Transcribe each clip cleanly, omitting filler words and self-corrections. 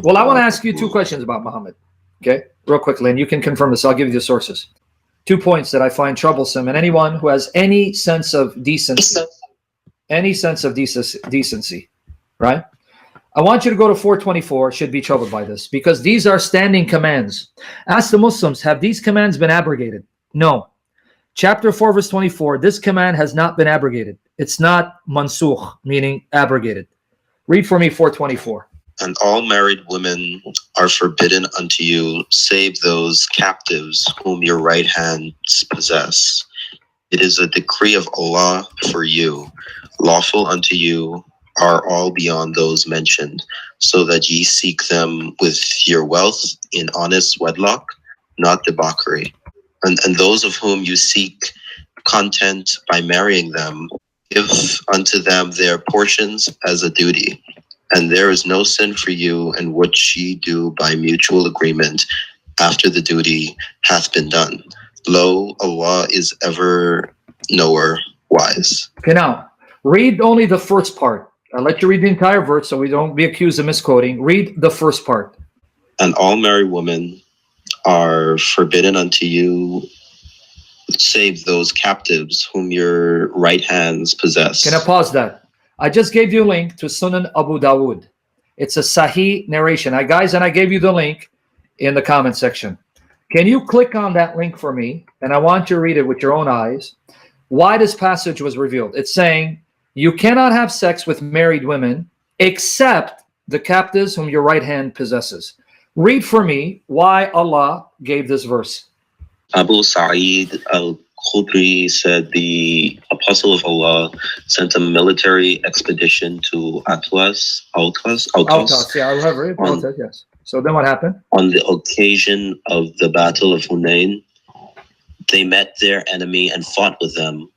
Well, I want to ask you two questions about Muhammad. Okay, real quickly, and you can confirm this. I'll give you the sources. 2 points that I find troublesome, and anyone who has any sense of decency, decency, right? I want you to go to 424, should be troubled by this, because these are standing commands. Ask the Muslims, have these commands been abrogated? No. Chapter 4, verse 24, this command has not been abrogated. It's not mansukh, meaning abrogated. Read for me 424. And all married women are forbidden unto you, save those captives whom your right hands possess. It is a decree of Allah for you. Lawful unto you are all beyond those mentioned, so that ye seek them with your wealth in honest wedlock, not debauchery. And those of whom you seek content by marrying them, give unto them their portions as a duty. And there is no sin for you in what ye do by mutual agreement after the duty hath been done. Lo, Allah is ever knower, wise. Okay, now, read only the first part. I'll let you read the entire verse so we don't be accused of misquoting. Read the first part. And all married women are forbidden unto you, save those captives whom your right hands possess. Can I pause that? I just gave you a link to Sunan Abu Dawud. It's a Sahih narration. Guys, and I gave you the link in the comment section. Can you click on that link for me? And I want you to read it with your own eyes. Why this passage was revealed. It's saying, you cannot have sex with married women except the captives whom your right hand possesses. Read for me why Allah gave this verse. Abu Sa'id al-Khudri said the Apostle of Allah sent a military expedition to Autas. Yeah, I remember it. Autas, yes. So then what happened? On the occasion of the Battle of Hunain, they met their enemy and fought with them.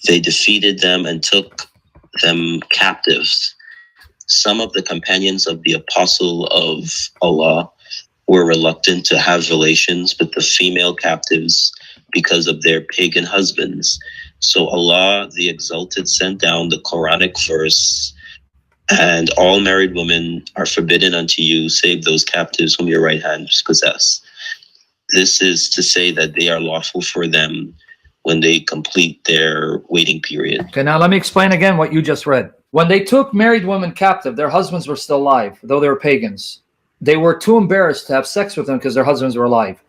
They defeated them and took them captives. Some of the companions of the Apostle of Allah were reluctant to have relations with the female captives because of their pagan husbands. So Allah, the Exalted, sent down the Quranic verse, and all married women are forbidden unto you, save those captives whom your right hands possess. This is to say that they are lawful for them when they complete their waiting period. Okay, now let me explain again what you just read. When they took married women captive, their husbands were still alive, though they were pagans. They were too embarrassed to have sex with them because their husbands were alive.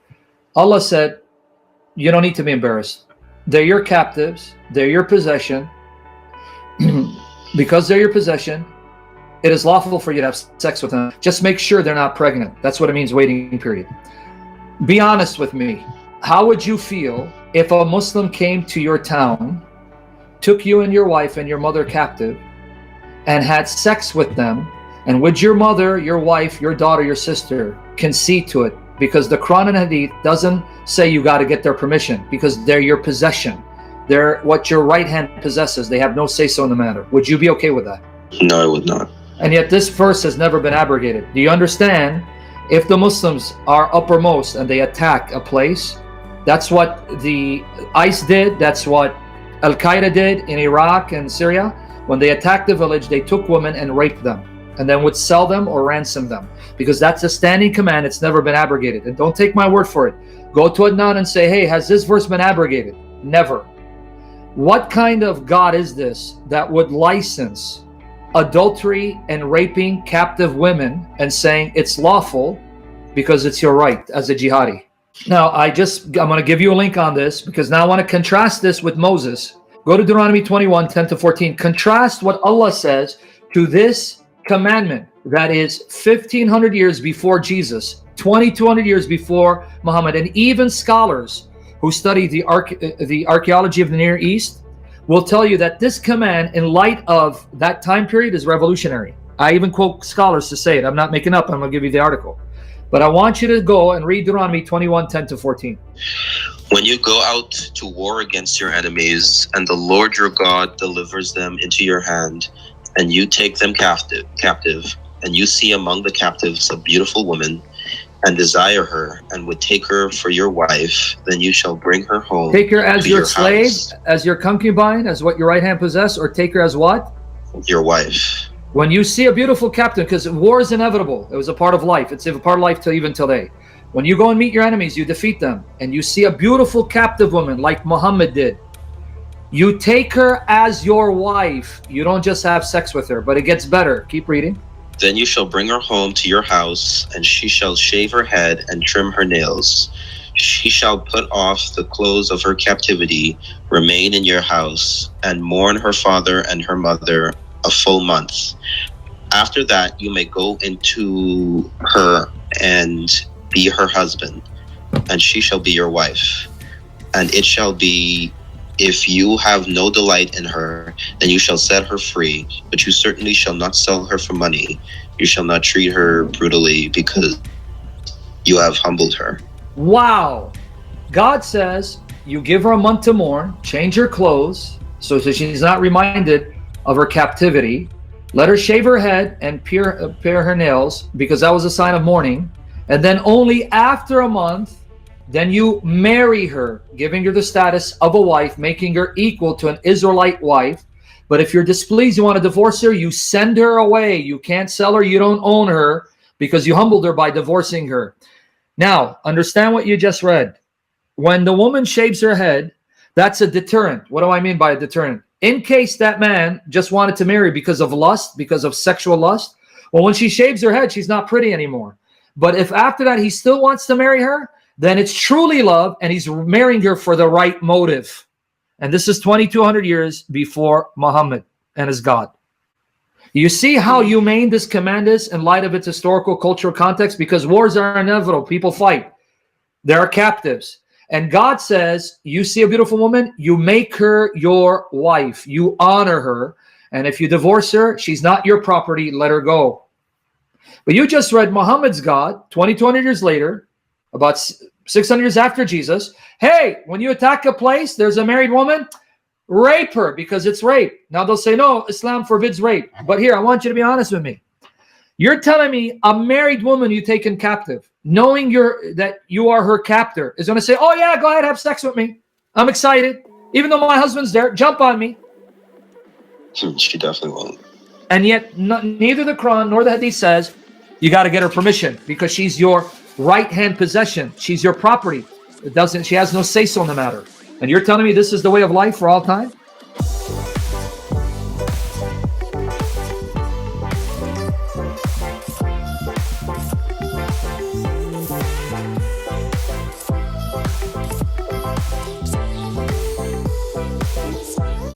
Allah said, you don't need to be embarrassed. They're your captives. They're your possession. Because they're your possession, it is lawful for you to have sex with them. Just make sure they're not pregnant. That's what it means, waiting period. Be honest with me. How would you feel if a Muslim came to your town, took you and your wife and your mother captive, and had sex with them, and would your mother, your wife, your daughter, your sister concede to it? Because the Quran and Hadith doesn't say you got to get their permission, because they're your possession. They're what your right hand possesses. They have no say-so in the matter. Would you be okay with that? No, I would not. And yet this verse has never been abrogated. Do you understand? If the Muslims are uppermost and they attack a place, that's what the ICE did. That's what Al-Qaeda did in Iraq and Syria. When they attacked the village, they took women and raped them, and then would sell them or ransom them, because that's a standing command. It's never been abrogated. And don't take my word for it. Go to Adnan and say, hey, has this verse been abrogated? Never. What kind of God is this that would license adultery and raping captive women and saying it's lawful because it's your right as a jihadi? Now, I'm going to give you a link on this, because now I want to contrast this with Moses. Go to Deuteronomy 21, 10 to 14. Contrast what Allah says to this commandment that is 1,500 years before Jesus, 2,200 years before Muhammad. And even scholars who study the archaeology of the Near East will tell you that this command, in light of that time period, is revolutionary. I even quote scholars to say it. I'm not making up. I'm going to give you the article. But I want you to go and read Deuteronomy 21, 10 to 14. When you go out to war against your enemies, and the Lord your God delivers them into your hand, and you take them captive, and you see among the captives a beautiful woman, and desire her, and would take her for your wife, then you shall bring her home. Take her as your slave, house. as your concubine, as what your right hand possess, or take her as what? Your wife. When you see a beautiful captive, because war is inevitable, it was a part of life. It's a part of life till even today. When you go and meet your enemies, you defeat them, and you see a beautiful captive woman like Muhammad did, you take her as your wife. You don't just have sex with her, but it gets better. Keep reading. Then you shall bring her home to your house, and she shall shave her head and trim her nails. She shall put off the clothes of her captivity, remain in your house, and mourn her father and her mother a full month. After that, you may go into her and be her husband, and she shall be your wife. And it shall be, if you have no delight in her, then you shall set her free, but you certainly shall not sell her for money. You shall not treat her brutally, because you have humbled her. Wow. God says you give her a month to mourn, change her clothes so that she's not reminded of her captivity. Let her shave her head and pare her nails, because that was a sign of mourning. And then only after a month, then you marry her, giving her the status of a wife, making her equal to an Israelite wife. But if you're displeased, you want to divorce her, you send her away. You can't sell her, you don't own her, because you humbled her by divorcing her. Now, understand what you just read. When the woman shaves her head, that's a deterrent. What do I mean by a deterrent? In case that man just wanted to marry because of lust, because of sexual lust, well, when she shaves her head, she's not pretty anymore. But if after that he still wants to marry her, then it's truly love, and he's marrying her for the right motive. And this is 2,200 years before Muhammad and his God. You see how humane this command is in light of its historical, cultural context? Because wars are inevitable. People fight. There are captives. And God says, you see a beautiful woman, you make her your wife. You honor her. And if you divorce her, she's not your property. Let her go. But you just read Muhammad's God, 2,200 years later, about 600 years after Jesus. Hey, when you attack a place, there's a married woman, rape her, because it's rape. Now they'll say, no, Islam forbids rape. But here, I want you to be honest with me. You're telling me a married woman you taken captive, knowing that you are her captor, is going to say, oh yeah, go ahead, have sex with me. I'm excited. Even though my husband's there, jump on me. She definitely won't. And yet neither the Quran nor the Hadith says you got to get her permission, because she's your right-hand possession. She's your property. She has no say-so in the matter. And you're telling me this is the way of life for all time?